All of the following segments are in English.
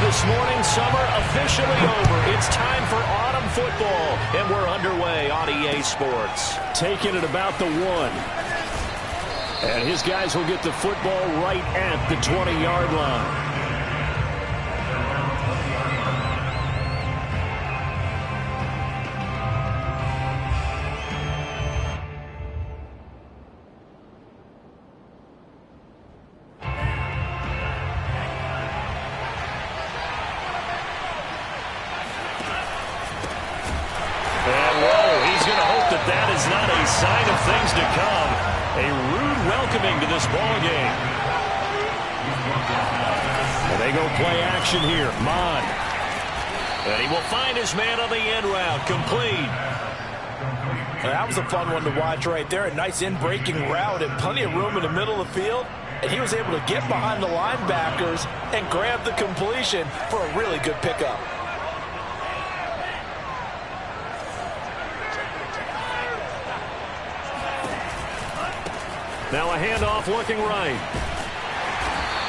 this morning. Summer officially over. It's time for autumn football, and we're underway on EA Sports. Taking it about the 1. And his guys will get the football right at the 20-yard line. That is not a sign of things to come. A rude welcoming to this ball game. And they go play action here. Mon. And he will find his man on the end route. Complete. That was a fun one to watch right there. A nice in-breaking route and plenty of room in the middle of the field. And he was able to get behind the linebackers and grab the completion for a really good pickup. Now a handoff looking right.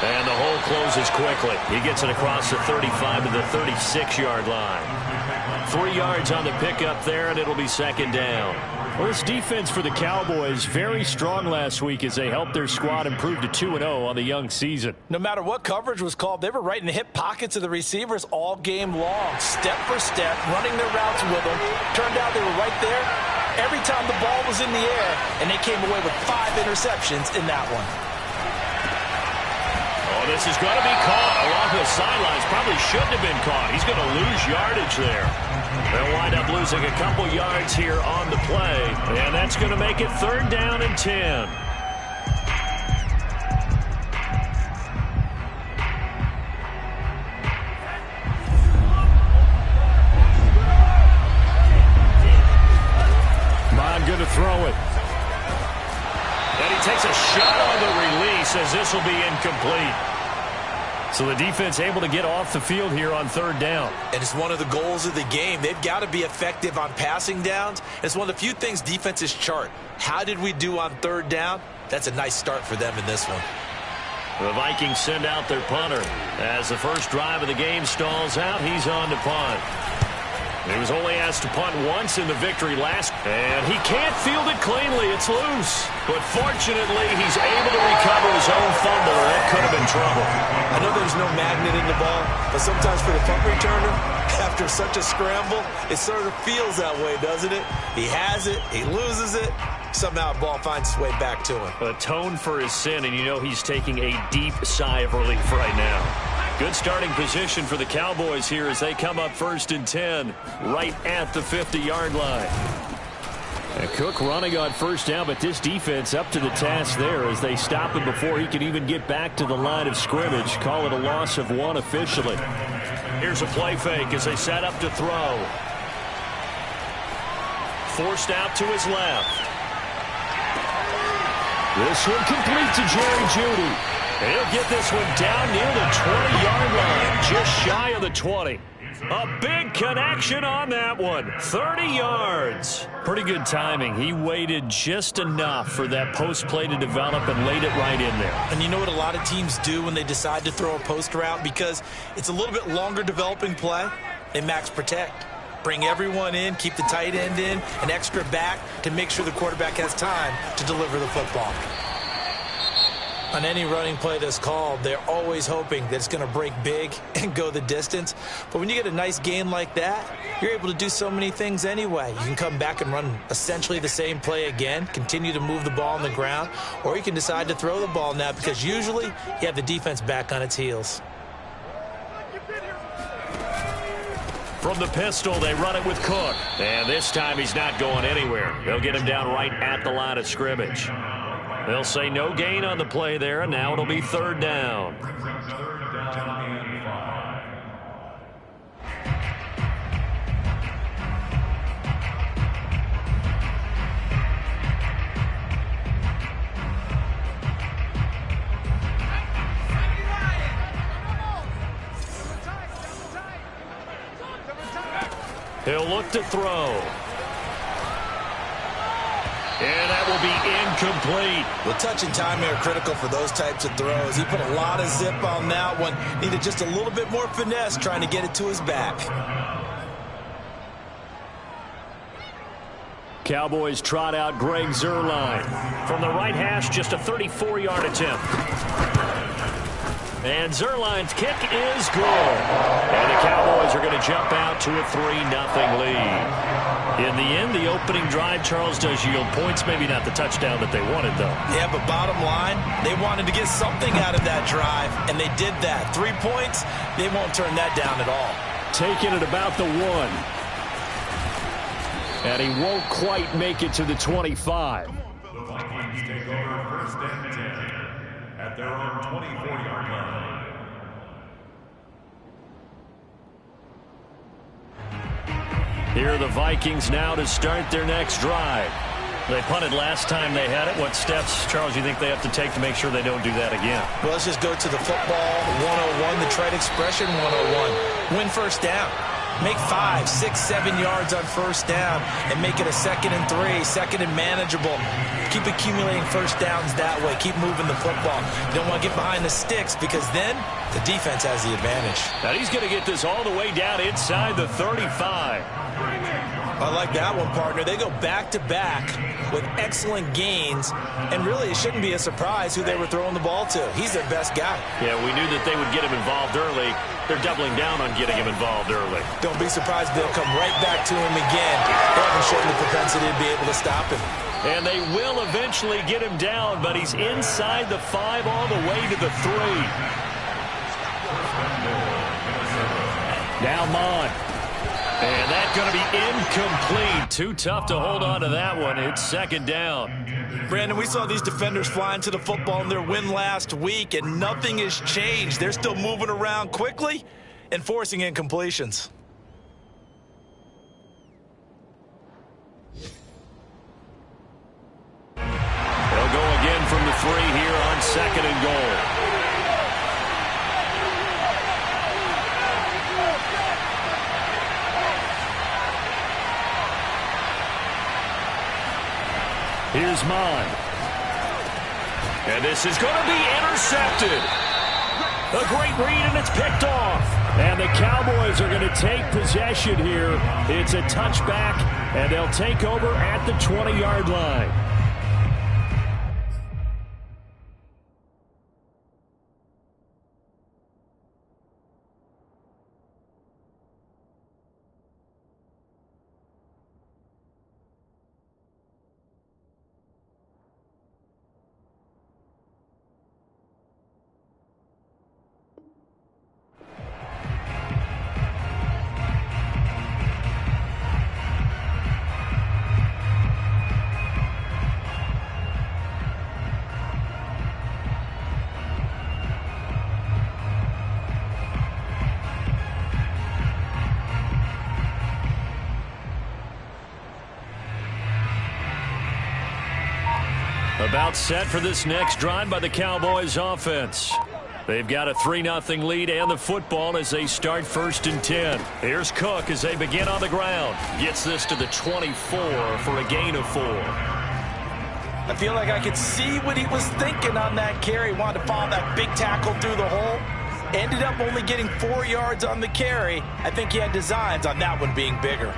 And the hole closes quickly. He gets it across the 35 to the 36-yard line. 3 yards on the pickup there, and it'll be second down. Well, this defense for the Cowboys, very strong last week as they helped their squad improve to 2-0 on the young season. No matter what coverage was called, they were right in the hip pockets of the receivers all game long. Step for step, running their routes with them. Turned out they were right there every time the ball was in the air, and they came away with 5 interceptions in that one. Oh, this is going to be caught along the sidelines. Probably shouldn't have been caught. He's going to lose yardage there. They'll wind up losing a couple yards here on the play, and that's going to make it 3rd down and 10. Going to throw it. And he takes a shot on the release as this will be incomplete. So the defense able to get off the field here on 3rd down. And it's one of the goals of the game. They've got to be effective on passing downs. It's one of the few things defenses chart. How did we do on 3rd down? That's a nice start for them in this one. The Vikings send out their punter. As the first drive of the game stalls out, he's on to punt. He was only asked to punt once in the victory last, and he can't field it cleanly. It's loose. But fortunately, he's able to recover his own fumble, or that could have been trouble. I know there's no magnet in the ball, but sometimes for the punt returner, after such a scramble, it sort of feels that way, doesn't it? He has it, he loses it, somehow the ball finds its way back to him. Atone for his sin, and you know he's taking a deep sigh of relief right now. Good starting position for the Cowboys here as they come up 1st and 10 right at the 50-yard line. And Cook running on 1st down, but this defense up to the task there as they stop him before he can even get back to the line of scrimmage. Call it a loss of 1 officially. Here's a play fake as they set up to throw. Forced out to his left. This one complete to Jerry Jeudy. He'll get this one down near the 20-yard line, just shy of the 20. A big connection on that one, 30 yards. Pretty good timing. He waited just enough for that post play to develop and laid it right in there. And you know what a lot of teams do when they decide to throw a post route? Because it's a little bit longer developing play, they max protect. Bring everyone in, keep the tight end in, an extra back to make sure the quarterback has time to deliver the football. On any running play that's called, they're always hoping that it's going to break big and go the distance. But when you get a nice gain like that, you're able to do so many things anyway. You can come back and run essentially the same play again, continue to move the ball on the ground, or you can decide to throw the ball now because usually you have the defense back on its heels. From the pistol, they run it with Cook. And this time he's not going anywhere. They'll get him down right at the line of scrimmage. They'll say no gain on the play there, and now it'll be 3rd down. He'll look to throw. And that will be incomplete. The touch and timing are critical for those types of throws. He put a lot of zip on that one. Needed just a little bit more finesse trying to get it to his back. Cowboys trot out Greg Zuerlein. From the right hash, just a 34-yard attempt. And Zuerlein's kick is good. And the Cowboys are going to jump out to a 3-0 lead. In the end, the opening drive, Charles, does yield points. Maybe not the touchdown that they wanted, though. Yeah, but bottom line, they wanted to get something out of that drive, and they did that. 3 points, they won't turn that down at all. Taking it about the 1. And he won't quite make it to the 25. The Vikings take over first and 10 at their own 24-yard line. Here are the Vikings now to start their next drive. They punted last time they had it. What steps, Charles, you think they have to take to make sure they don't do that again? Well, let's just go to the football 101, the trade expression 101. Win first down. Make 5, 6, 7 yards on first down and make it a 2nd and 3, 2nd and manageable. Keep accumulating first downs that way. Keep moving the football. You don't want to get behind the sticks because then the defense has the advantage. Now he's going to get this all the way down inside the 35. I like that one, partner. They go back-to-back with excellent gains, and really it shouldn't be a surprise who they were throwing the ball to. He's their best guy. Yeah, we knew that they would get him involved early. They're doubling down on getting him involved early. Don't be surprised if they'll come right back to him again. They haven't shown the propensity to be able to stop him. And they will eventually get him down, but he's inside the 5 all the way to the 3. Now Mond. And that's going to be incomplete. Too tough to hold on to that one. It's 2nd down. Brandon, we saw these defenders flying to the football in their win last week, and nothing has changed. They're still moving around quickly and forcing incompletions. They'll go again from the 3 here on 2nd and goal. Here's Mond. And this is going to be intercepted. A great read, and it's picked off. And the Cowboys are going to take possession here. It's a touchback, and they'll take over at the 20-yard line. About set for this next drive by the Cowboys offense. They've got a 3-0 lead and the football as they start 1st and 10. Here's Cook as they begin on the ground. Gets this to the 24 for a gain of 4. I feel like I could see what he was thinking on that carry. Wanted to follow that big tackle through the hole. Ended up only getting 4 yards on the carry. I think he had designs on that one being bigger.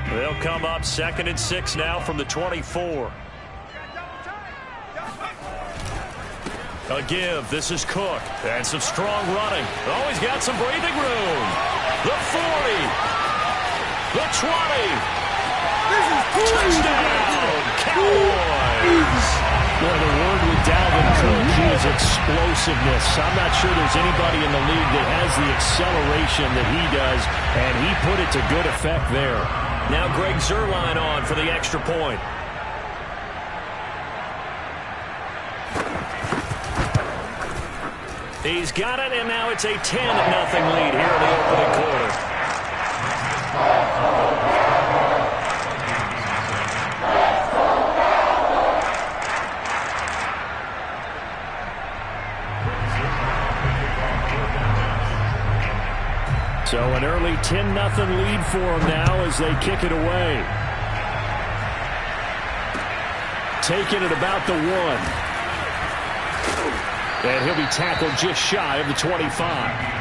They'll come up 2nd and 6 now from the 24. A give. This is Cook. And some strong running. Oh, he's got some breathing room. The 40. The 20. Touchdown, Cowboys. Well, the word with Dalvin Cook is explosiveness. I'm not sure there's anybody in the league that has the acceleration that he does, and he put it to good effect there. Now Greg Zuerlein on for the extra point. He's got it, and now it's a 10-0 lead here in the opening quarter. So an early 10-0 lead for them now as they kick it away. Taking it about the 1. And he'll be tackled just shy of the 25.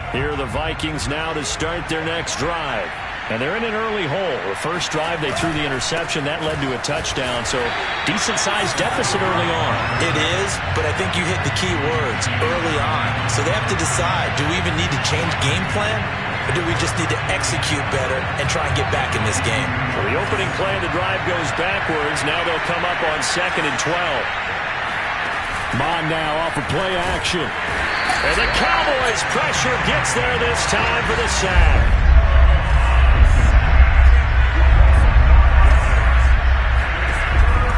Here are the Vikings now to start their next drive. And they're in an early hole. The first drive, they threw the interception. That led to a touchdown, so decent-sized deficit early on. It is, but I think you hit the key words, early on. So they have to decide, do we even need to change game plan, or do we just need to execute better and try and get back in this game? Well, the opening play of the drive goes backwards. Now they'll come up on 2nd and 12. Mon now off of play action. And the Cowboys' pressure gets there this time for the sack.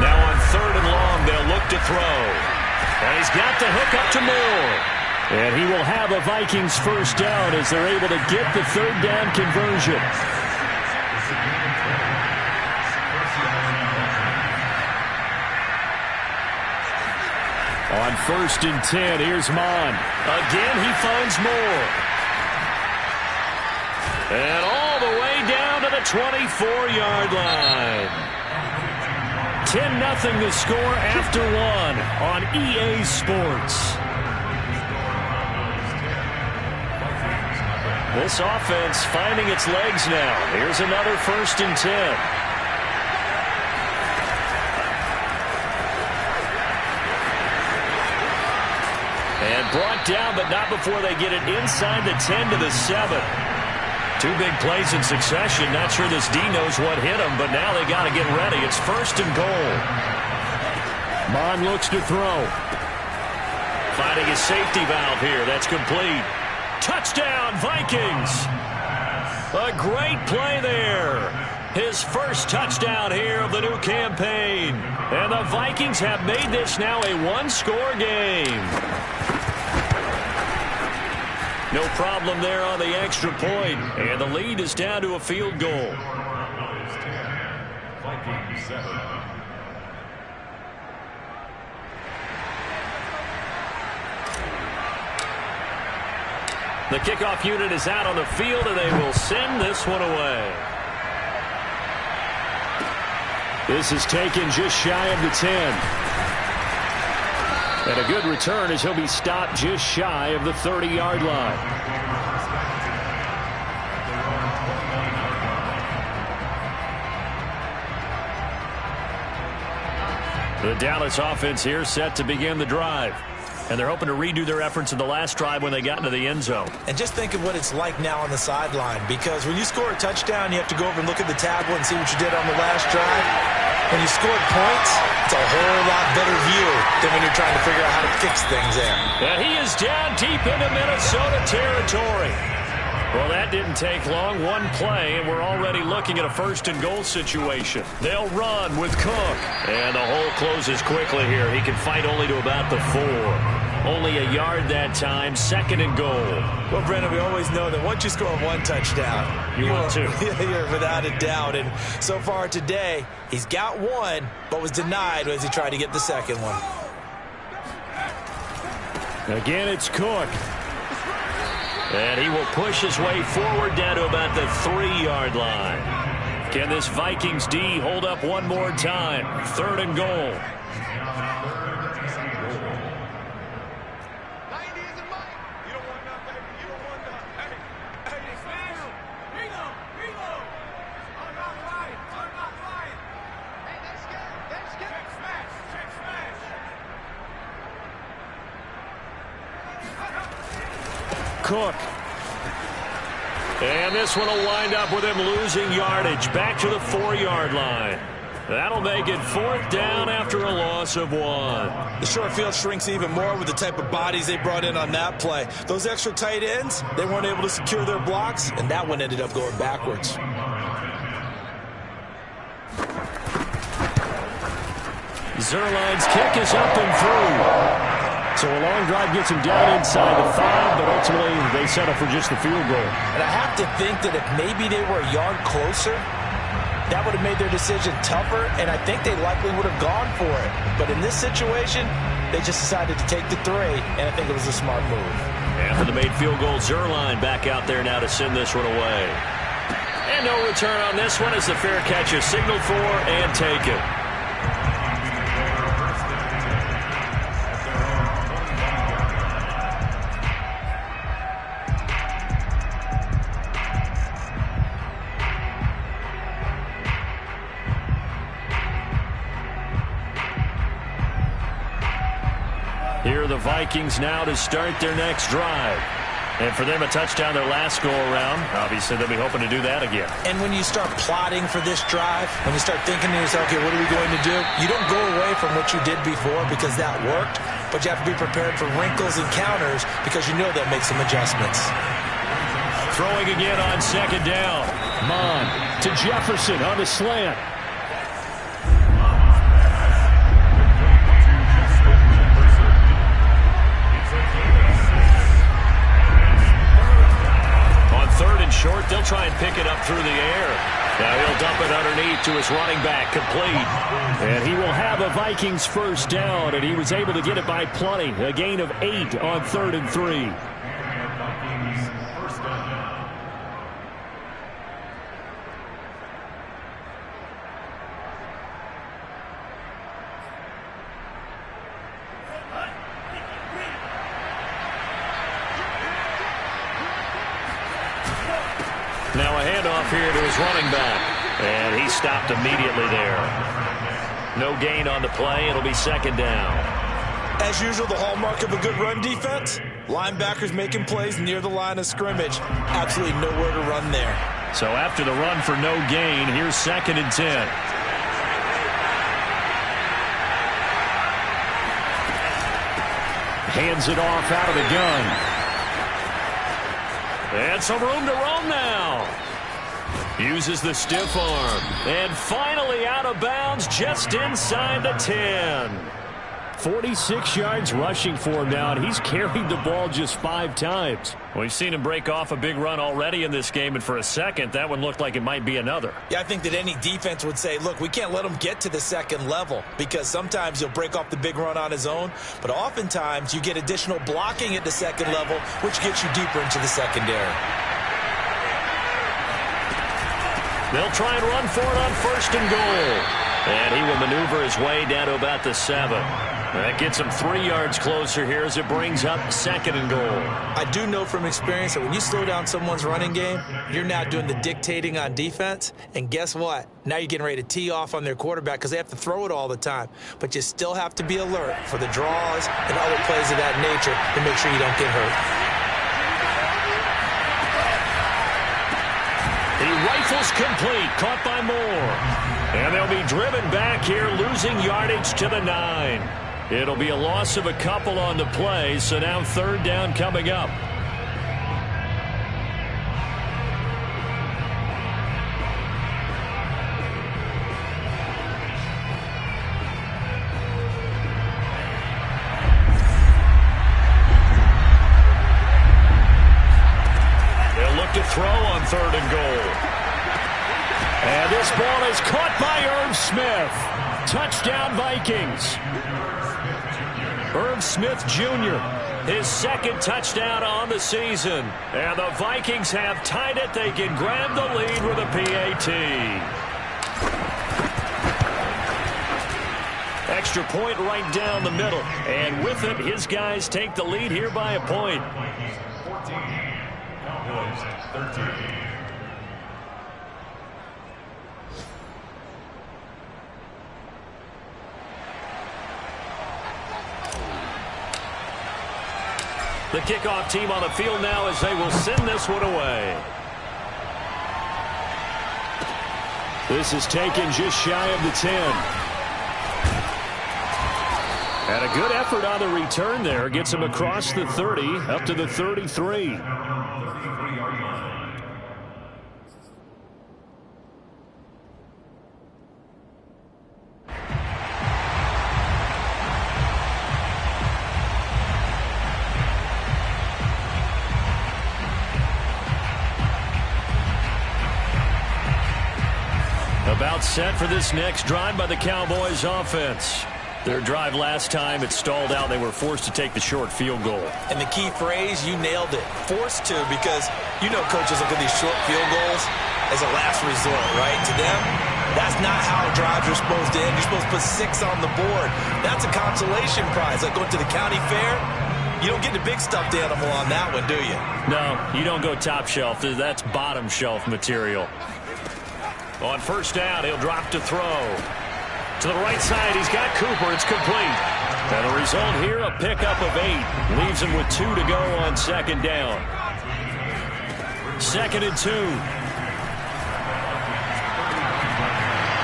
Now on 3rd and long, they'll look to throw. And he's got the hook up to Moore. And he will have a Vikings first down as they're able to get the 3rd down conversion. On 1st and 10, here's Mon. Again, he finds Moore. And all the way down to the 24-yard line. 10-0 the score after 1 on EA Sports. This offense finding its legs now. Here's another 1st and 10. And brought down, but not before they get it inside the 10 to the 7. 2 big plays in succession. Not sure this D knows what hit him, but now they got to get ready. It's 1st and goal. Mon looks to throw. Finding his safety valve here. That's complete. Touchdown, Vikings. A great play there. His first touchdown here of the new campaign. And the Vikings have made this now a 1-score game. No problem there on the extra point. And the lead is down to a field goal. Vikings 7. The kickoff unit is out on the field, and they will send this one away. This is taken just shy of the 10. And a good return as he'll be stopped just shy of the 30-yard line. The Dallas offense here set to begin the drive. And they're hoping to redo their efforts in the last drive when they got into the end zone. And just think of what it's like now on the sideline, because when you score a touchdown, you have to go over and look at the tablet and see what you did on the last drive. When you scored points, it's a whole lot better view than when you're trying to figure out how to fix things there. And he is down deep into Minnesota territory. Well, that didn't take long. 1 play, and we're already looking at a 1st and goal situation. They'll run with Cook. And the hole closes quickly here. He can fight only to about the 4. Only a yard that time, 2nd and goal. Well, Brendan, we always know that once you score 1 touchdown, you want 2. You're without a doubt. And so far today, he's got 1, but was denied as he tried to get the 2nd one. Again, it's Cook. And he will push his way forward down to about the 3-yard line. Can this Vikings D hold up one more time? 3rd and goal. Cook. And this one will wind up with him losing yardage back to the 4-yard line. That'll make it 4th down after a loss of 1. The short field shrinks even more with the type of bodies they brought in on that play. Those extra tight ends, they weren't able to secure their blocks, and that one ended up going backwards. Zerline's kick is up and through. So a long drive gets him down inside the 5, but ultimately they settle for just the field goal. And I have to think that if maybe they were a yard closer, that would have made their decision tougher, and I think they likely would have gone for it. But in this situation, they just decided to take the 3, and I think it was a smart move. After the made field goal, Zerline back out there now to send this one away. And no return on this one as the fair catch is signaled for and taken. Here are the Vikings now to start their next drive. And for them, a touchdown their last go-around. Obviously, they'll be hoping to do that again. And when you start plotting for this drive, when you start thinking to yourself, okay, what are we going to do? You don't go away from what you did before because that worked, but you have to be prepared for wrinkles and counters because you know they'll make some adjustments. Throwing again on second down. Mon to Jefferson on the slant. Short, they'll try and pick it up through the air. Now he'll dump it underneath to his running back, complete. And he will have a Vikings first down, and he was able to get it by plenty. A gain of 8 on 3rd and 3. Now a handoff here to his running back. And he stopped immediately there. No gain on the play. It'll be second down. As usual, the hallmark of a good run defense, linebackers making plays near the line of scrimmage. Absolutely nowhere to run there. So after the run for no gain, here's 2nd and 10. Hands it off out of the gun. And some room to roam now. Uses the stiff arm. And finally out of bounds just inside the 10. 46 yards rushing for him now, and he's carried the ball just 5 times. We've seen him break off a big run already in this game, and for a second, that one looked like it might be another. Yeah, I think that any defense would say, look, we can't let him get to the second level because sometimes he'll break off the big run on his own, but oftentimes you get additional blocking at the second level, which gets you deeper into the secondary. They'll try and run for it on 1st and goal. And he will maneuver his way down to about the 7. That gets him 3 yards closer here as it brings up 2nd and goal. I do know from experience that when you slow down someone's running game, you're now doing the dictating on defense. And guess what? Now you're getting ready to tee off on their quarterback because they have to throw it all the time. But you still have to be alert for the draws and other plays of that nature to make sure you don't get hurt. He rifles complete, caught by Moore. And they'll be driven back here, losing yardage to the 9. It'll be a loss of a couple on the play, so now 3rd down coming up. They'll look to throw on 3rd and goal. And this ball is caught by Irv Smith. Touchdown, Vikings. Irv Smith Jr., his 2nd touchdown on the season. And the Vikings have tied it. They can grab the lead with a PAT. Extra point right down the middle. And with it, his guys take the lead here by a point. 14, Cowboys 13. The kickoff team on the field now as they will send this one away. This is taken just shy of the 10. And a good effort on the return there. Gets him across the 30, up to the 33. Timeout set for this next drive by the Cowboys offense. Their drive last time, it stalled out. They were forced to take the short field goal. And the key phrase, you nailed it. Forced to, because you know coaches look at these short field goals as a last resort, right? To them, that's not how drives are supposed to end. You're supposed to put 6 on the board. That's a consolation prize. Like going to the county fair, you don't get the big stuffed animal on that one, do you? No, you don't go top shelf. That's bottom shelf material. On first down, he'll drop to throw. To the right side, he's got Cooper. It's complete. And the result here, a pickup of 8. Leaves him with 2 to go on second down. 2nd and 2.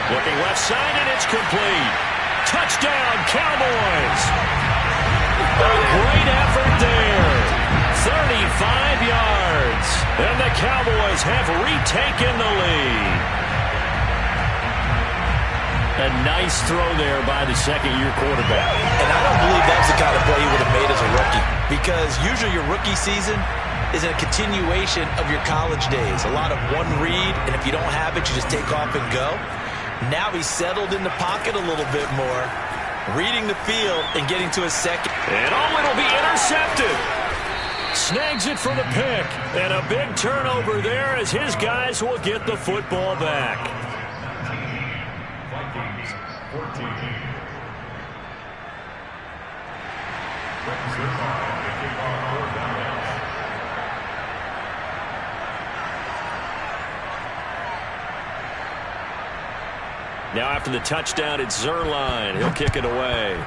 Looking left side, and it's complete. Touchdown, Cowboys. A great effort there. 35 yards. And the Cowboys have retaken the lead. A nice throw there by the second-year quarterback. And I don't believe that's the kind of play he would have made as a rookie, because usually your rookie season is a continuation of your college days. A lot of one read, and if you don't have it, you just take off and go. Now he's settled in the pocket a little bit more, reading the field and getting to his second. And it'll be intercepted. Snags it for the pick. And a big turnover there as his guys will get the football back. Vikings 14. Now after the touchdown, it's Zerline. He'll kick it away.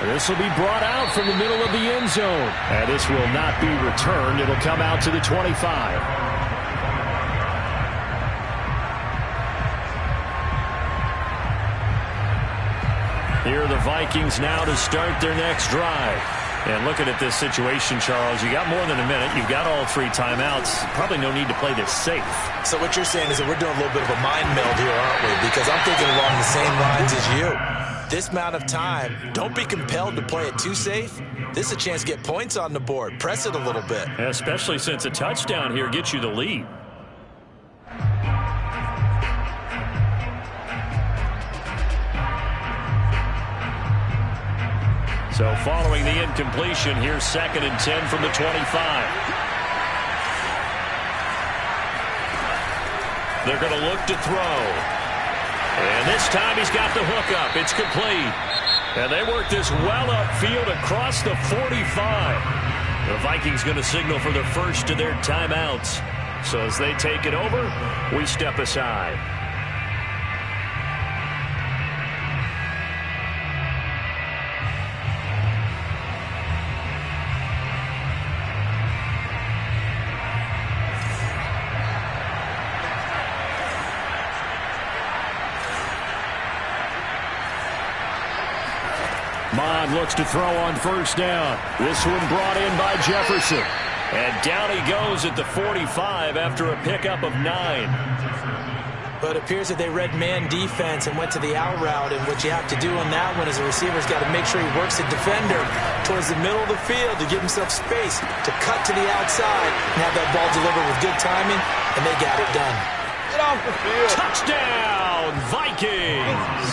This will be brought out from the middle of the end zone. And this will not be returned. It'll come out to the 25. Here are the Vikings now to start their next drive. And looking at this situation, Charles, you got more than a minute. You've got all 3 timeouts. Probably no need to play this safe. So what you're saying is that we're doing a little bit of a mind meld here, aren't we? Because I'm thinking along the same lines as you. This amount of time, don't be compelled to play it too safe. This is a chance to get points on the board. Press it a little bit. Especially since a touchdown here gets you the lead. So following the incompletion, here's 2nd and 10 from the 25. They're going to look to throw. And this time he's got the hook up. It's complete. And they work this well upfield across the 45. The Vikings going to signal for the first of their timeouts. So as they take it over, we step aside. Mond looks to throw on first down. This one brought in by Jefferson. And down he goes at the 45 after a pickup of 9. But it appears that they read man defense and went to the out route, and what you have to do on that one is the receiver's got to make sure he works the defender towards the middle of the field to give himself space to cut to the outside and have that ball delivered with good timing, and they got it done. Get off the field. Touchdown, Vikings!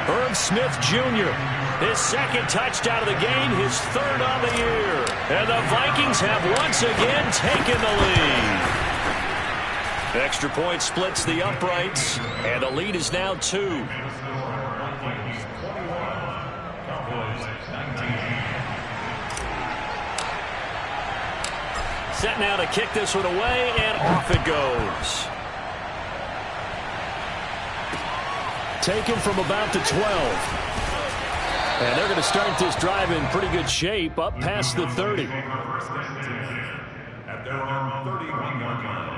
Herb Smith Jr., his 2nd touchdown of the game, his 3rd on the year. And the Vikings have once again taken the lead. Extra point splits the uprights, and the lead is now 2. Set now to kick this one away, and off it goes. Taken from about the 12. And they're going to start this drive in pretty good shape, up past the 30. At their own 31-yard line.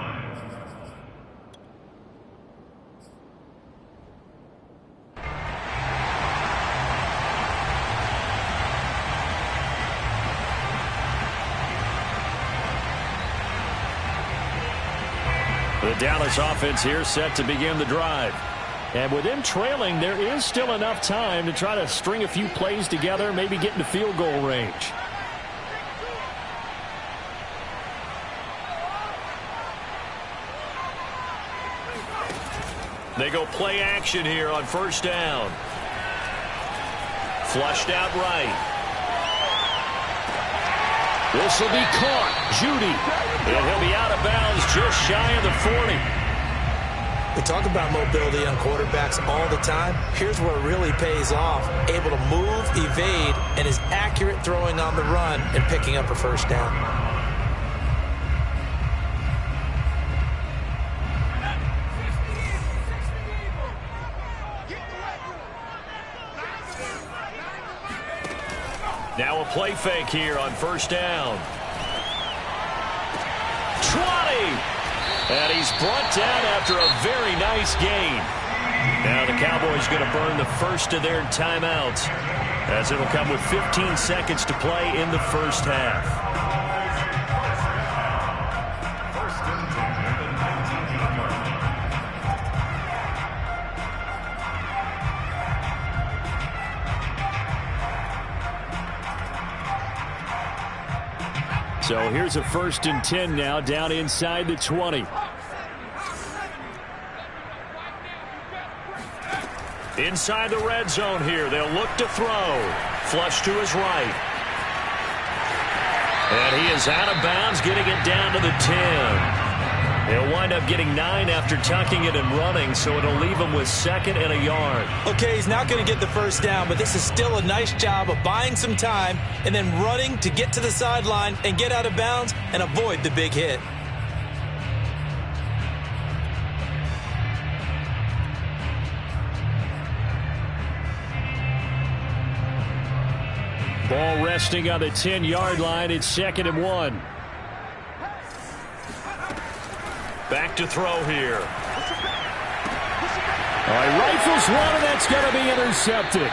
The Dallas offense here set to begin the drive. And with them trailing, there is still enough time to try to string a few plays together, maybe get into field goal range. They go play action here on first down. Flushed out right. This will be caught. Judy. And he'll be out of bounds just shy of the 40. We talk about mobility on quarterbacks all the time. Here's where it really pays off. Able to move, evade, and is accurate throwing on the run and picking up a first down. Now a play fake here on first down. 20! And he's brought down after a very nice gain. Now the Cowboys going to burn the first of their timeouts, as it'll come with 15 seconds to play in the first half. First and 10 at the 19-yard line. So here's a first and 10 now, down inside the 20. Inside the red zone here. They'll look to throw. Flush to his right. And he is out of bounds, getting it down to the 10. He'll wind up getting 9 after tucking it and running, so it'll leave him with second and a yard. Okay, he's not going to get the first down, but this is still a nice job of buying some time and then running to get to the sideline and get out of bounds and avoid the big hit. Ball resting on the 10-yard line. It's second and 1. Back to throw here. All right, rifles one, and that's going to be intercepted.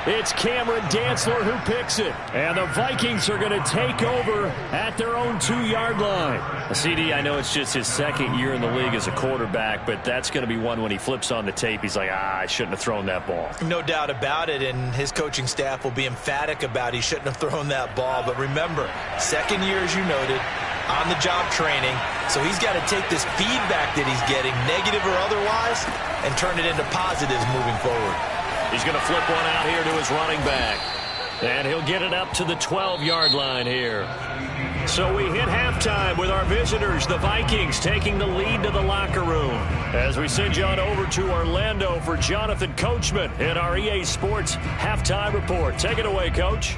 It's Cameron Dantzler who picks it. And the Vikings are going to take over at their own 2-yard line. CD, I know it's just his second year in the league as a quarterback, but that's going to be one when he flips on the tape, he's like, I shouldn't have thrown that ball. No doubt about it, and his coaching staff will be emphatic about he shouldn't have thrown that ball. But remember, second year, as you noted, on-the-job training, so he's got to take this feedback that he's getting, negative or otherwise, and turn it into positives moving forward. He's going to flip one out here to his running back. And he'll get it up to the 12-yard line here. So we hit halftime with our visitors, the Vikings, taking the lead to the locker room. As we send you on over to Orlando for Jonathan Coachman in our EA Sports Halftime Report. Take it away, Coach.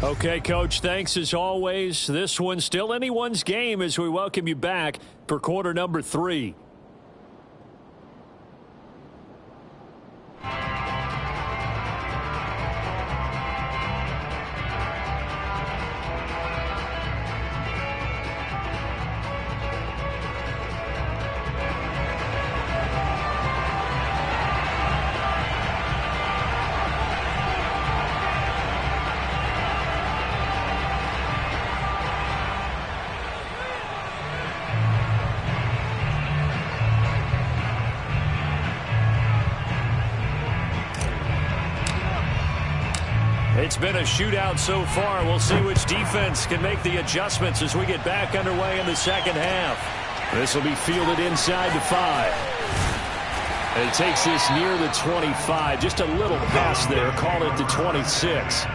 Okay, Coach, thanks as always. This one's still anyone's game as we welcome you back for quarter number 3. It's been a shootout so far. We'll see which defense can make the adjustments as we get back underway in the second half. This will be fielded inside the 5. And it takes this near the 25. Just a little past there. Call it the 26.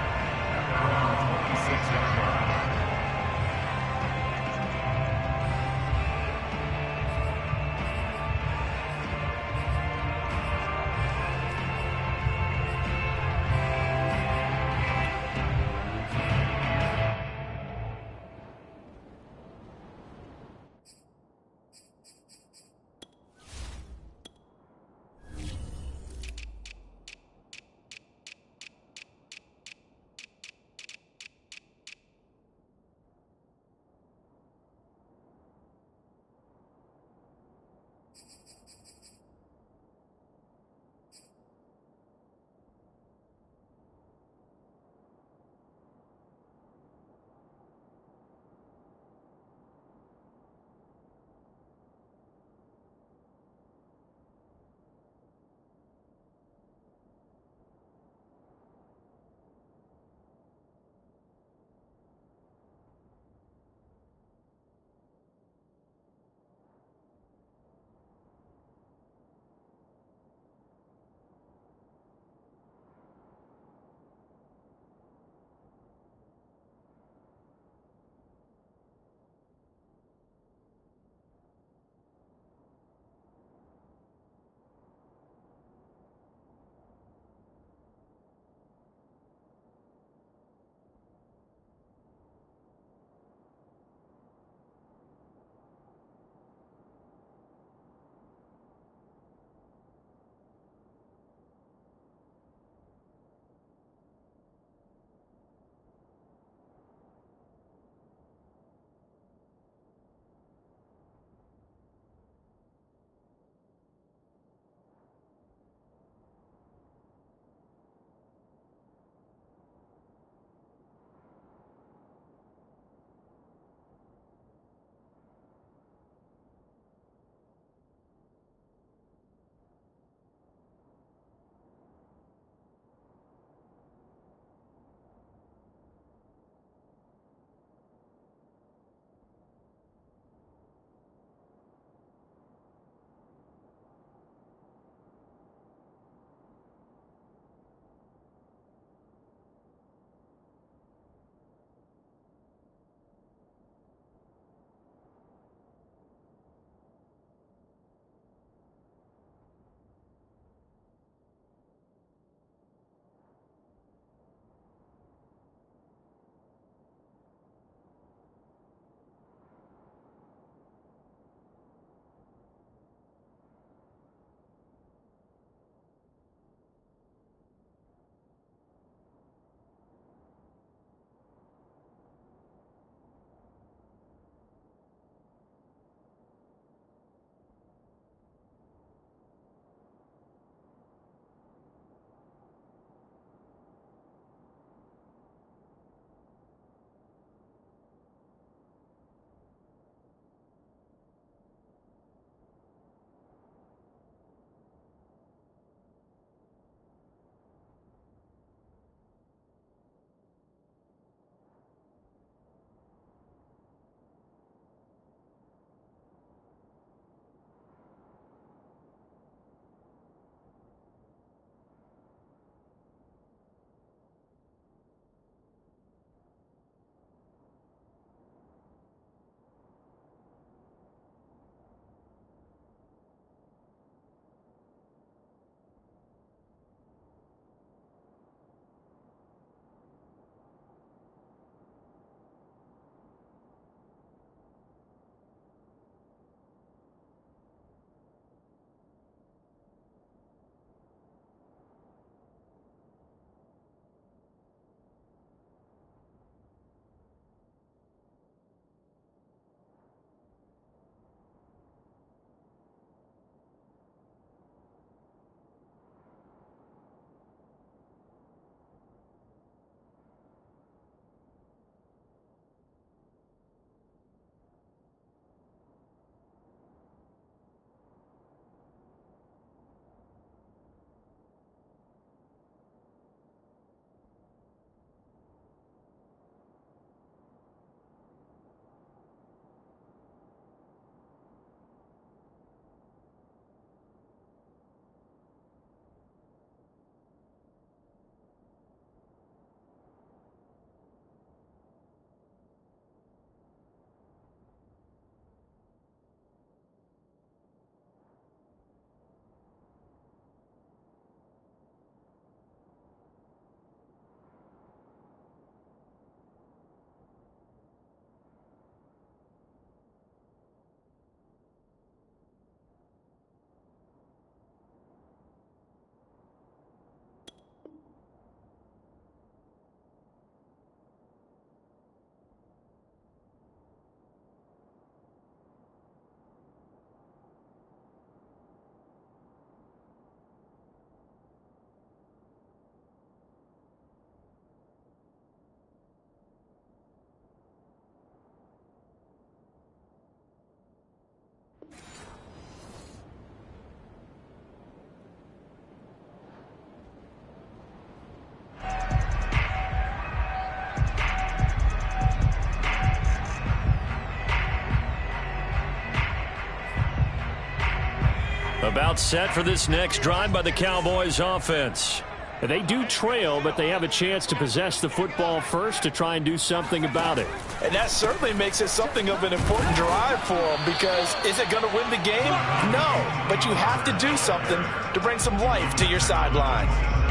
About set for this next drive by the Cowboys offense. They do trail, but they have a chance to possess the football first to try and do something about it. And that certainly makes it something of an important drive for them, because is it going to win the game? No, but you have to do something to bring some life to your sideline.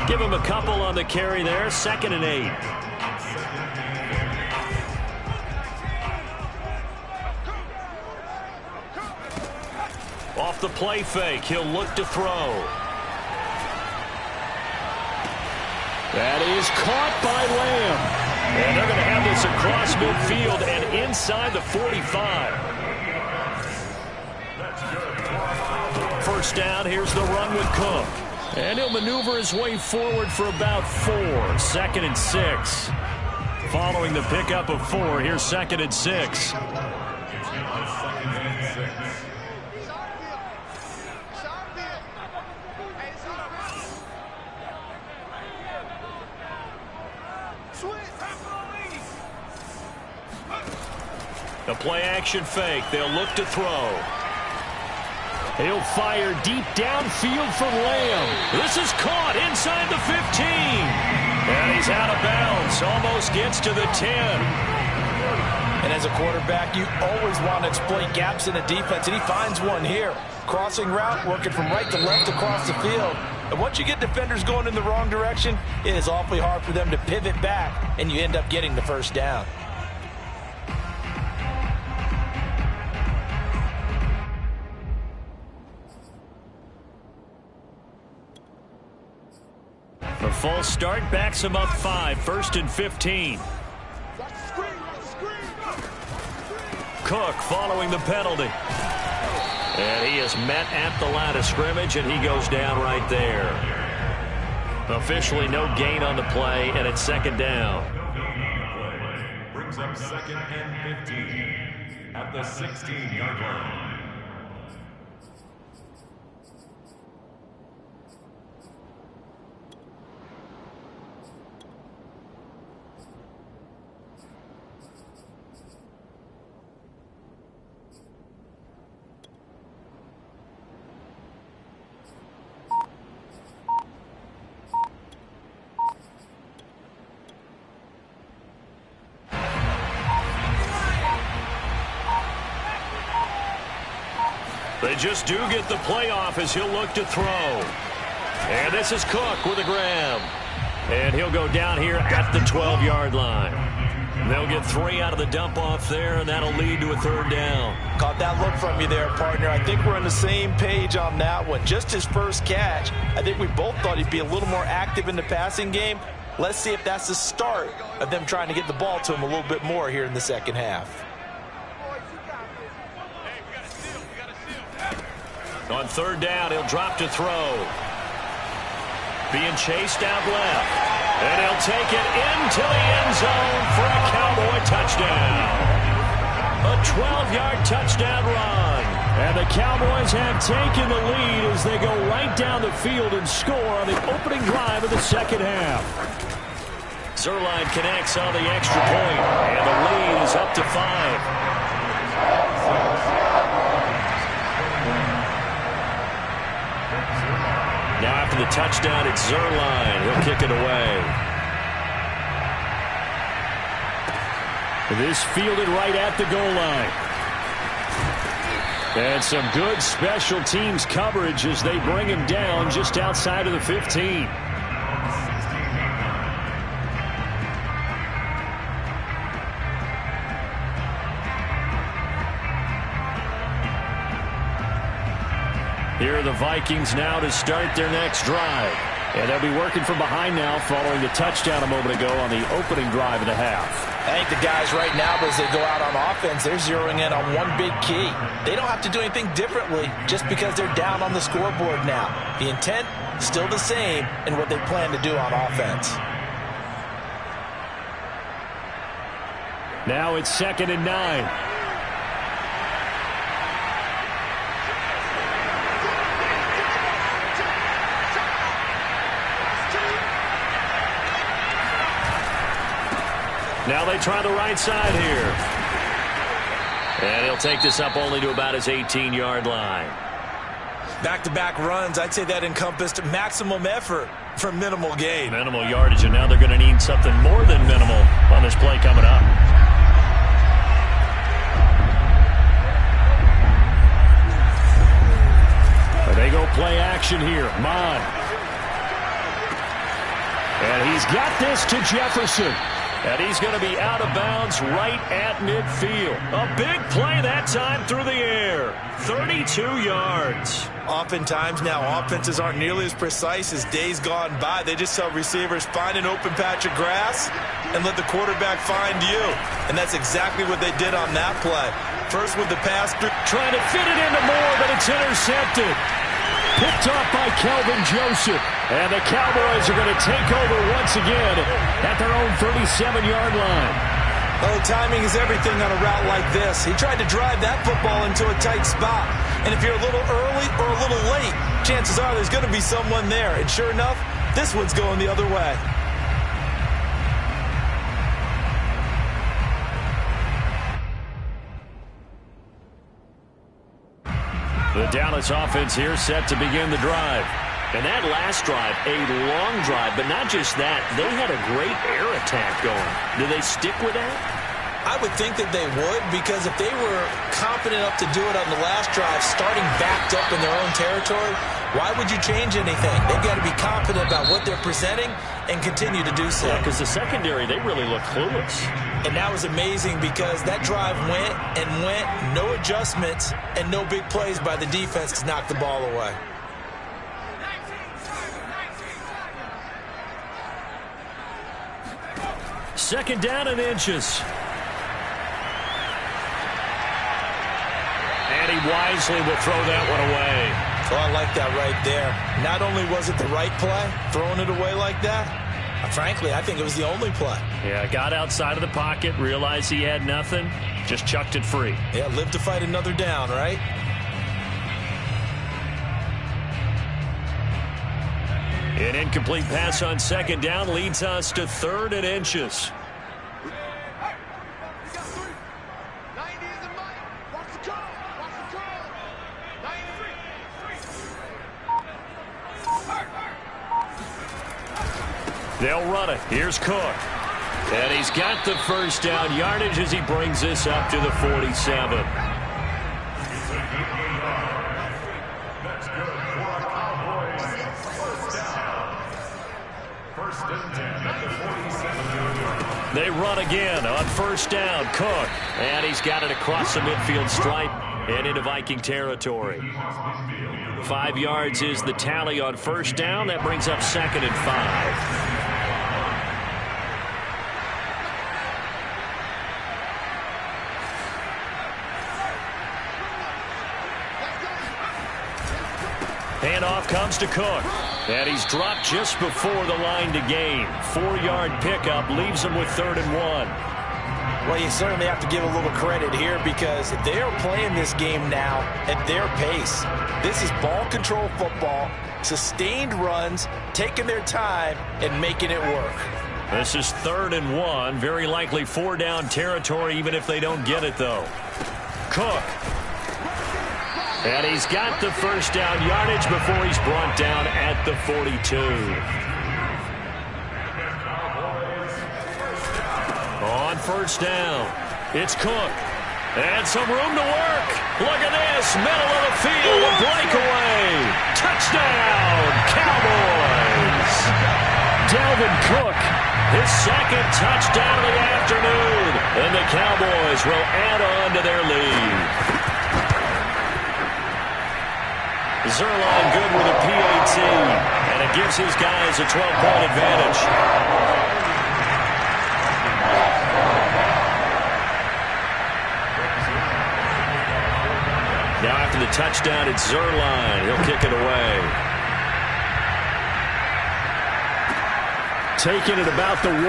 Give him a couple on the carry there, 2nd and 8. Off the play fake, he'll look to throw. That is caught by Lamb. And they're going to have this across midfield and inside the 45. First down, here's the run with Cook. And he'll maneuver his way forward for about 4. 2nd and 6. Following the pickup of 4, here's 2nd and 6. The play-action fake. They'll look to throw. He'll fire deep downfield for Lamb. This is caught inside the 15. And he's out of bounds. Almost gets to the 10. And as a quarterback, you always want to exploit gaps in a defense, and he finds one here. Crossing route, working from right to left across the field. And once you get defenders going in the wrong direction, it is awfully hard for them to pivot back, and you end up getting the first down. A false start backs him up 5. 1st and 15. Cook following the penalty. And he is met at the line of scrimmage, and he goes down right there. Officially no gain on the play, and it's 2nd down. Brings up 2nd and 15 at the 16-yard line. They just do get the playoff as he'll look to throw. And this is Cook with a grab. And he'll go down here at the 12-yard line. They'll get 3 out of the dump-off there, and that'll lead to a 3rd down. Caught that look from you there, partner. I think we're on the same page on that one. Just his first catch. I think we both thought he'd be a little more active in the passing game. Let's see if that's the start of them trying to get the ball to him a little bit more here in the second half. On 3rd down, he'll drop to throw. Being chased out left. And he'll take it into the end zone for a Cowboy touchdown. A 12-yard touchdown run. And the Cowboys have taken the lead as they go right down the field and score on the opening drive of the second half. Zerline connects on the extra point, and the lead is up to 5. Now after the touchdown, it's Zerline. He'll kick it away. This fielded right at the goal line. And some good special teams coverage as they bring him down just outside of the 15. Here are the Vikings now to start their next drive. And they'll be working from behind now following the touchdown a moment ago on the opening drive of the half. I think the guys right now, as they go out on offense, they're zeroing in on one big key. They don't have to do anything differently just because they're down on the scoreboard now. The intent, still the same in what they plan to do on offense. Now it's 2nd and 9. Now they try the right side here. And he'll take this up only to about his 18-yard line. Back-to-back runs, I'd say that encompassed maximum effort for minimal gain. Minimal yardage, and now they're going to need something more than minimal on this play coming up. They go play action here. Mon. And he's got this to Jefferson. And he's going to be out of bounds right at midfield. A big play that time through the air. 32 yards. Oftentimes now, offenses aren't nearly as precise as days gone by. They just tell receivers, find an open patch of grass and let the quarterback find you. And that's exactly what they did on that play. First with the pass through. Trying to fit it into Moore, but it's intercepted. Picked off by Kelvin Joseph. And the Cowboys are going to take over once again At their own 37-yard line. Oh, timing is everything on a route like this. He tried to drive that football into a tight spot. And if you're a little early or a little late, chances are there's going to be someone there. And sure enough, this one's going the other way. The Dallas offense here set to begin the drive. And that last drive, a long drive, but not just that. They had a great air attack going. Do they stick with that? I would think that they would, because if they were confident enough to do it on the last drive, starting backed up in their own territory, why would you change anything? They've got to be confident about what they're presenting and continue to do so. Yeah, because the secondary, they really look clueless. And that was amazing because that drive went and went, no adjustments, and no big plays by the defense to knock the ball away. Second down and inches. And he wisely will throw that one away. Oh, I like that right there. Not only was it the right play, throwing it away like that, frankly, I think it was the only play. Yeah, got outside of the pocket, realized he had nothing, just chucked it free. Yeah, live to fight another down, right? An incomplete pass on second down leads us to third and inches. They'll run it. Here's Cook. And he's got the first down yardage as he brings this up to the 47. That's good for a Cowboys first down. First and 10 at the 47. They run again on first down. Cook. And he's got it across the midfield stripe and into Viking territory. 5 yards is the tally on first down. That brings up second and 5. Handoff comes to Cook. And he's dropped just before the line to gain. 4-yard pickup leaves him with 3rd and 1. Well, you certainly have to give a little credit here because they are playing this game now at their pace. This is ball control football, sustained runs, taking their time and making it work. This is 3rd and 1. Very likely 4-down territory even if they don't get it, though. Cook. And he's got the first down yardage before he's brought down at the 42. On first down, it's Cook. And some room to work. Look at this, middle of the field, a breakaway. Touchdown, Cowboys. Dalvin Cook, his second touchdown of the afternoon. And the Cowboys will add on to their lead. Zerline good with a PAT, and it gives his guys a 12-point advantage. Now after the touchdown, it's Zerline. He'll kick it away. Taking it about the 1.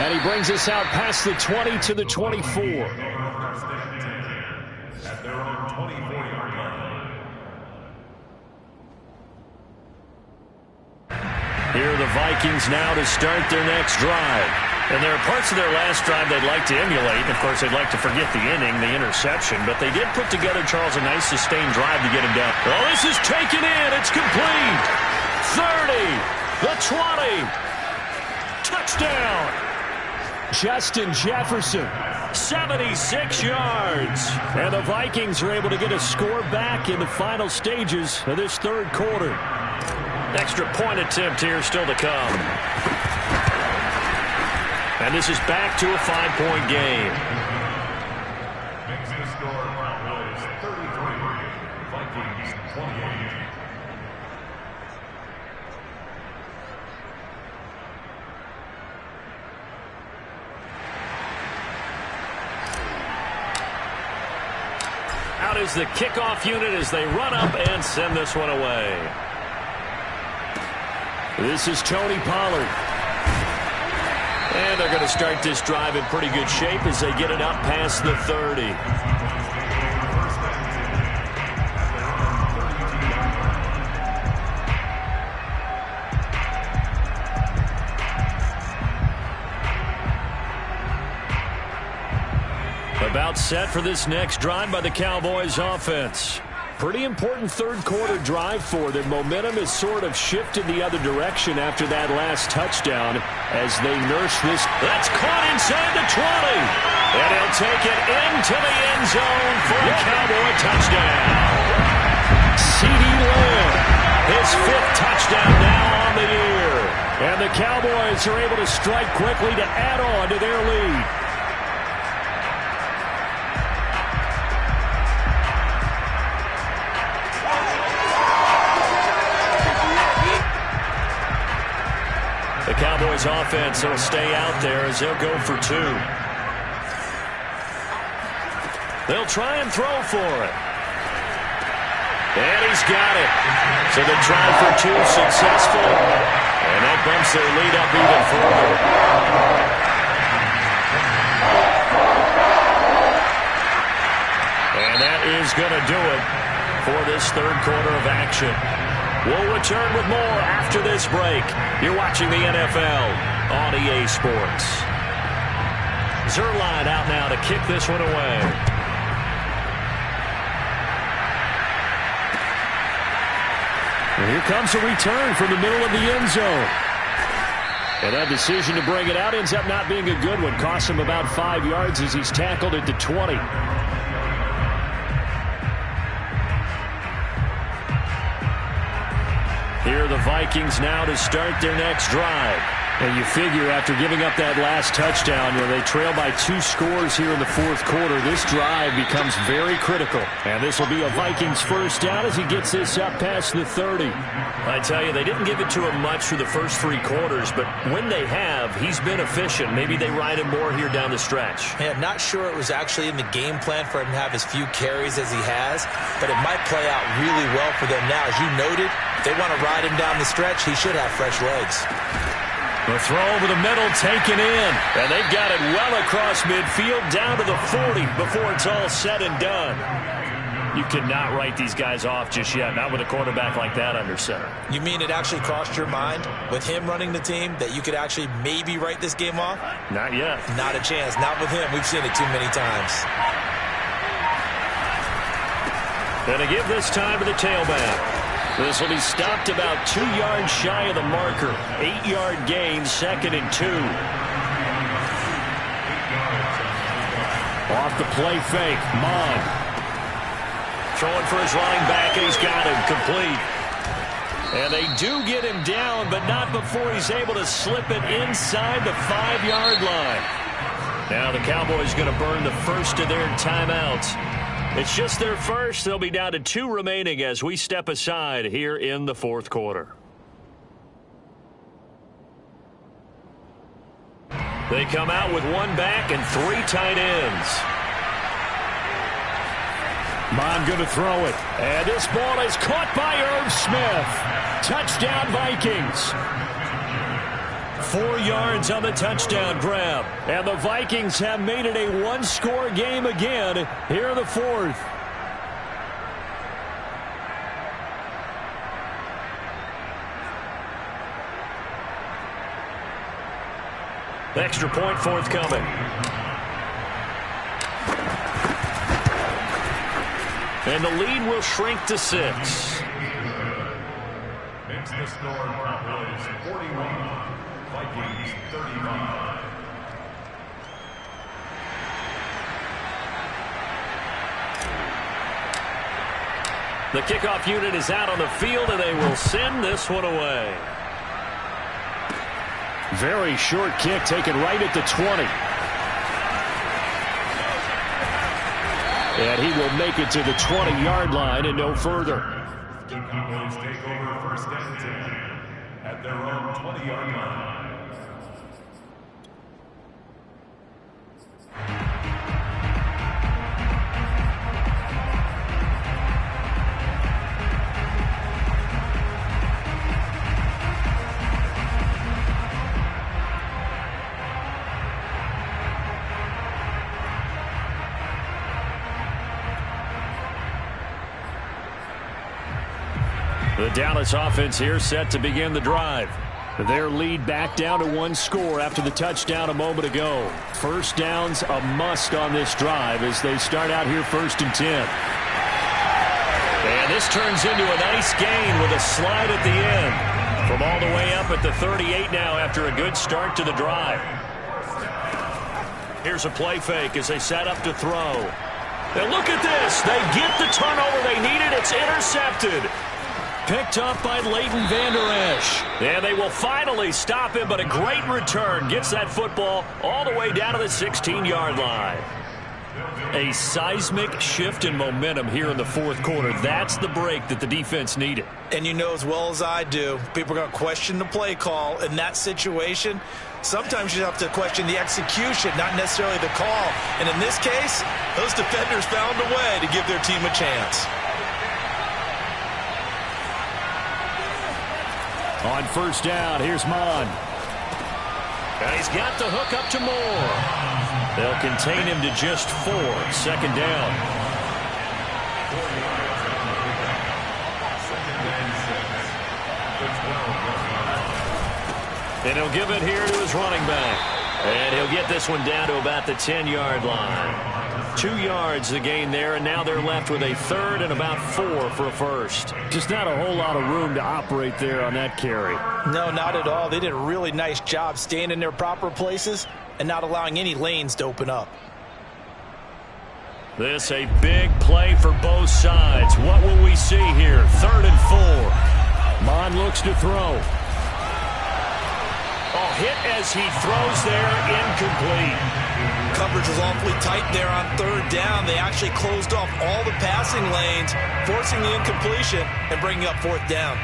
And he brings us out past the 20 to the 24. Here are the Vikings now to start their next drive. And there are parts of their last drive they'd like to emulate. And, of course, they'd like to forget the inning, the interception. But they did put together, Charles, a nice sustained drive to get him down. Oh, this is taken in. It's complete. 30. The 20. Touchdown. Justin Jefferson. 76 yards. And the Vikings are able to get a score back in the final stages of this third quarter. Extra point attempt here still to come. And this is back to a 5-point game. Makes the score Cowboys 33, Vikings 28. Out is the kickoff unit as they run up and send this one away. This is Tony Pollard. And they're going to start this drive in pretty good shape as they get it up past the 30. About set for this next drive by the Cowboys offense. Pretty important third quarter drive for them. Momentum has sort of shifted the other direction after that last touchdown as they nurse this. That's caught inside the 20. And he'll take it into the end zone for a Cowboy touchdown. CeeDee Lamb. His 5th touchdown now on the year. And the Cowboys are able to strike quickly to add on to their lead. The Cowboys offense will stay out there as they'll go for 2. They'll try and throw for it. And he's got it. So the try for 2 successful. And that bumps their lead up even further. And that is going to do it for this third quarter of action. We'll return with more after this break. You're watching the NFL on EA Sports. Zerline out now to kick this one away. And here comes a return from the middle of the end zone. And that decision to bring it out ends up not being a good one. Costs him about 5 yards as he's tackled at the 20. Here are the Vikings now to start their next drive. And you figure after giving up that last touchdown, they trail by 2 scores here in the fourth quarter. This drive becomes very critical. And this will be a Vikings first down as he gets this up past the 30. I tell you, they didn't give it to him much through the first 3 quarters, but when they have, he's been efficient. Maybe they ride him more here down the stretch. Yeah, not sure it was actually in the game plan for him to have as few carries as he has, but it might play out really well for them now. As you noted, if they want to ride him down the stretch, he should have fresh legs. The throw over the middle taken in. And they've got it well across midfield down to the 40 before it's all said and done. You cannot write these guys off just yet, not with a quarterback like that under center. You mean it actually crossed your mind with him running the team that you could actually maybe write this game off? Not yet. Not a chance. Not with him. We've seen it too many times. And to give this time to the tailback. This will be stopped about 2 yards shy of the marker. 8-yard gain, 2nd and 2. Off the play fake, Mon. Throwing for his running back, and he's got him complete. And they do get him down, but not before he's able to slip it inside the 5-yard line. Now the Cowboys going to burn the first of their timeouts. It's just their first. They'll be down to 2 remaining as we step aside here in the fourth quarter. They come out with 1 back and 3 tight ends. Mon going to throw it. And this ball is caught by Irv Smith. Touchdown Vikings. 4 yards on the touchdown grab. And the Vikings have made it a 1-score game again here in the fourth. Extra point forthcoming. And the lead will shrink to 6. Makes the score Cowboys 41, Vikings 35. The kickoff unit is out on the field, and they will send this one away. Very short kick taken right at the 20. And he will make it to the 20-yard line and no further. The Cowboys take over first and 10 at their own 20-yard line. The Dallas offense here set to begin the drive. Their lead back down to 1 score after the touchdown a moment ago. First down's a must on this drive as they start out here 1st and 10. And this turns into a nice gain with a slide at the end. From all the way up at the 38 now after a good start to the drive. Here's a play fake as they set up to throw. And look at this. They get the turnover they needed. It's intercepted. Picked up by Leighton Vander Esch. And they will finally stop him, but a great return. Gets that football all the way down to the 16-yard line. A seismic shift in momentum here in the 4th quarter. That's the break that the defense needed. And you know as well as I do, people are going to question the play call in that situation. Sometimes you have to question the execution, not necessarily the call. And in this case, those defenders found a way to give their team a chance. On first down, here's Mon. And he's got the hook up to Moore. They'll contain him to just 4. 2nd down. And he'll give it here to his running back. And he'll get this one down to about the 10-yard line. 2 yards the gain there, and now they're left with a 3rd and about 4 for a first. Just not a whole lot of room to operate there on that carry. No, not at all. They did a really nice job staying in their proper places and not allowing any lanes to open up. This a big play for both sides. What will we see here? 3rd and 4. Mon looks to throw. Oh, hit as he throws there, incomplete. Coverage was awfully tight there on 3rd down. They actually closed off all the passing lanes, forcing the incompletion and bringing up 4th down.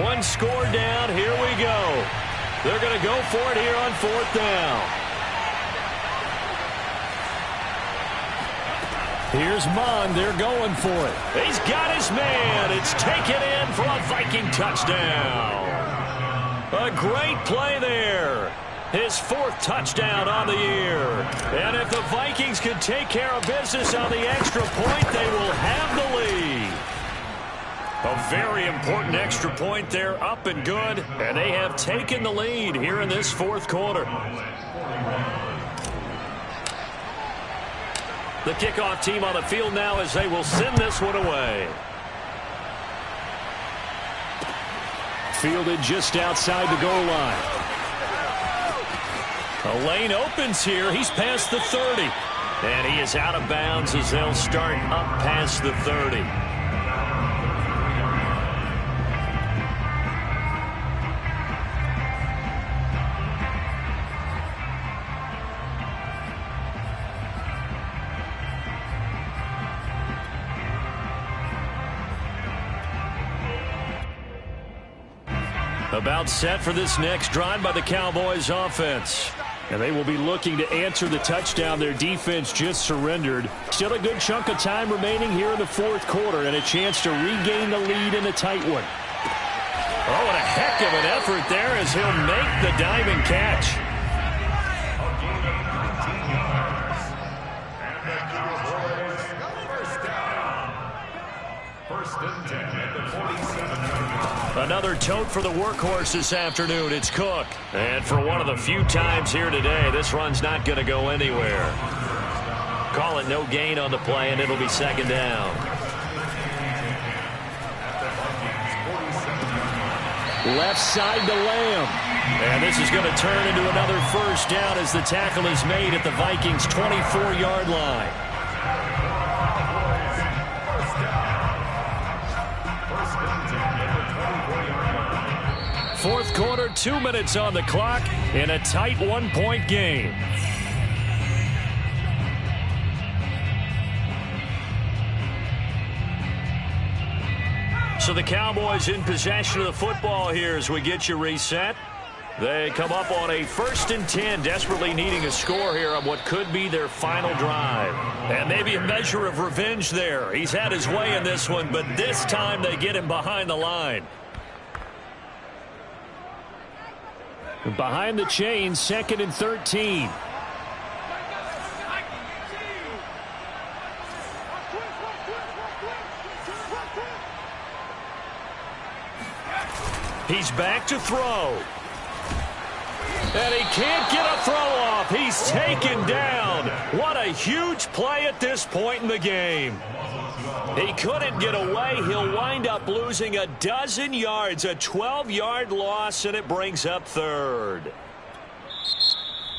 One score down. Here we go. They're going to go for it here on 4th down. Here's Mon. They're going for it. He's got his man. It's taken in for a Viking touchdown. A great play there. His 4th touchdown on the year. And if the Vikings can take care of business on the extra point, they will have the lead. A very important extra point there, up and good. And they have taken the lead here in this 4th quarter. The kickoff team on the field now as they will send this one away. Fielded just outside the goal line. A lane opens here. He's past the 30. And he is out of bounds as they'll start up past the 30. About set for this next drive by the Cowboys offense. And they will be looking to answer the touchdown their defense just surrendered. Still a good chunk of time remaining here in the 4th quarter and a chance to regain the lead in a tight one. Oh, and a heck of an effort there as he'll make the diving catch. Another tote for the workhorse this afternoon. It's Cook. And for one of the few times here today, this run's not going to go anywhere. Call it no gain on the play, and it'll be second down. Left side to Lamb. And this is going to turn into another first down as the tackle is made at the Vikings' 24-yard line. Fourth quarter, 2 minutes on the clock in a tight one-point game. So the Cowboys in possession of the football here as we get you reset. They come up on a 1st and 10, desperately needing a score here on what could be their final drive. And maybe a measure of revenge there. He's had his way in this one, but this time they get him behind the line. Behind the chains, 2nd and 13. He's back to throw. And he can't get a throw off. He's taken down. What a huge play at this point in the game. He couldn't get away. He'll wind up losing a dozen yards, a 12-yard loss, and it brings up 3rd.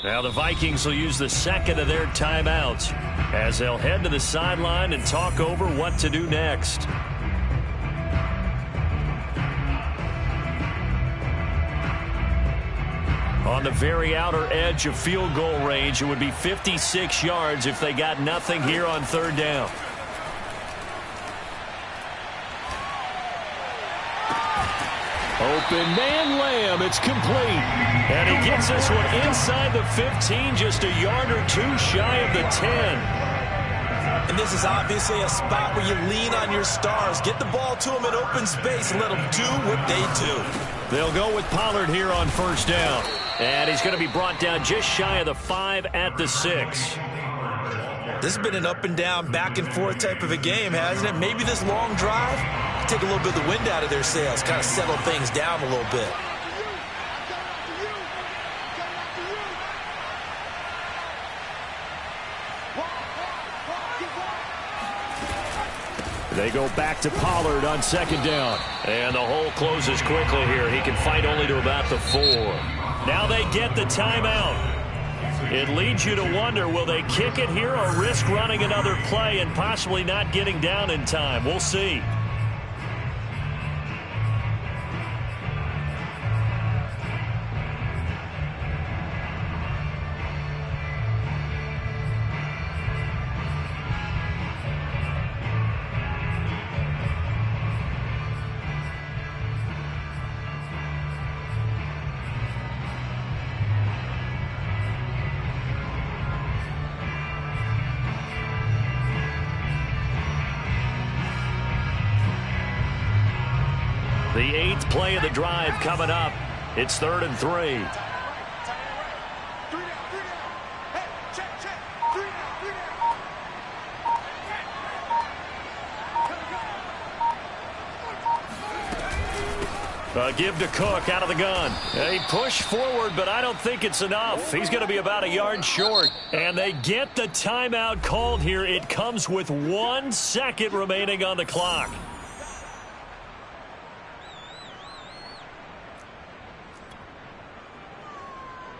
Now the Vikings will use the second of their timeouts as they'll head to the sideline and talk over what to do next. On the very outer edge of field goal range, it would be 56 yards if they got nothing here on 3rd down. Open man Lamb. It's complete. And he gets this one inside the 15, just a yard or two shy of the 10. And this is obviously a spot where you lean on your stars. Get the ball to them in open space and let them do what they do. They'll go with Pollard here on 1st down. And he's going to be brought down just shy of the 5 at the 6. This has been an up and down, back and forth type of a game, hasn't it? Maybe this long drive, take a little bit of the wind out of their sails, kind of settle things down a little bit. They go back to Pollard on 2nd down. And the hole closes quickly here. He can fight only to about the 4. Now they get the timeout. It leads you to wonder, will they kick it here or risk running another play and possibly not getting down in time? We'll see. The 8th play of the drive coming up. It's 3rd and 3. Give to Cook out of the gun. They push forward, but I don't think it's enough. He's going to be about a yard short. And they get the timeout called here. It comes with 1 second remaining on the clock.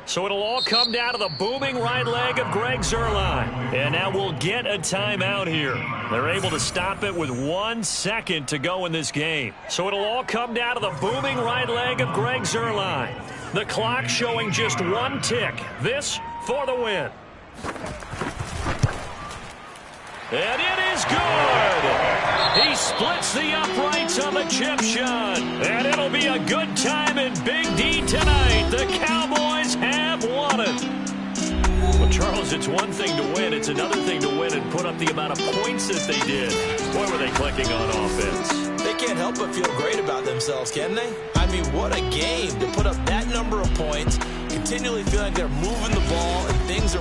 So it'll all come down to the booming right leg of Greg Zuerlein. And now we'll get a timeout here. They're able to stop it with 1 second to go in this game. So it'll all come down to the booming right leg of Greg Zuerlein. The clock showing just 1 tick. This for the win. And it is good. He splits the uprights on the chip shot. And it'll be a good time in Big D tonight. The Cowboys have won it. Well, Charles, it's one thing to win. It's another thing to win and put up the amount of points that they did. Boy, were they clicking on offense. They can't help but feel great about themselves, can they? I mean, what a game to put up that number of points, continually feeling like they're moving the ball and things are